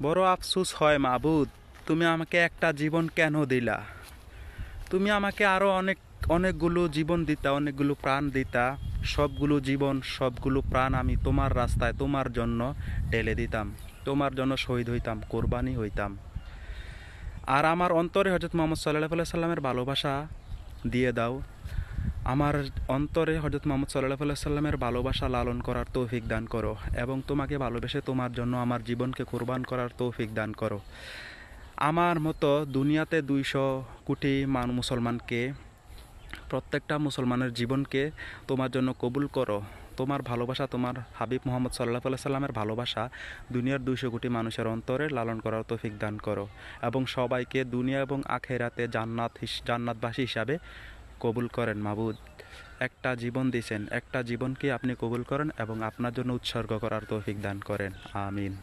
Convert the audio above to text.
বড় আফসোস হয় মাবুদ, তুমি আমাকে একটা জীবন কেন দিলা? তুমি আমাকে আরো অনেকগুলো জীবন দিতা, অনেকগুলো প্রাণ দিতা। সবগুলো জীবন, সবগুলো প্রাণ আমি তোমার রাস্তায় তোমার জন্য ঢেলে দিতাম, তোমার জন্য শহীদ হইতাম, কোরবানি হইতাম। আর আমার অন্তরে হযরত মুহাম্মদ সাল্লাল্লাহু আলাইহি সাল্লামের ভালোবাসা দিয়ে দাও। আমার অন্তরে হযরত মুহাম্মদ সাল্লাল্লাহু আলাইহি সাল্লামের ভালোবাসা লালন করার তৌফিক দান করো, এবং তোমাকে ভালোবেসে তোমার জন্য আমার জীবনকে কোরবান করার তৌফিক দান করো। আমার মতো দুনিয়াতে 200 কোটি মুসলমানকে, প্রত্যেকটা মুসলমানের জীবনকে তোমার জন্য কবুল করো। তোমার ভালোবাসা, তোমার হাবিব মুহাম্মদ সাল্লাল্লাহু আলাইহি সাল্লামের ভালোবাসা দুনিয়ার 200 কোটি মানুষের অন্তরে লালন করার তৌফিক দান করো, এবং সবাইকে দুনিয়া এবং আখেরাতে জান্নাতবাসী হিসাবে কবুল করেন মাবুদ। একটা জীবন দিয়েছেন, একটা জীবনকে আপনি কবুল করেন এবং আপনার জন্য উৎসর্গ করার তৌফিক দান করেন। আমিন।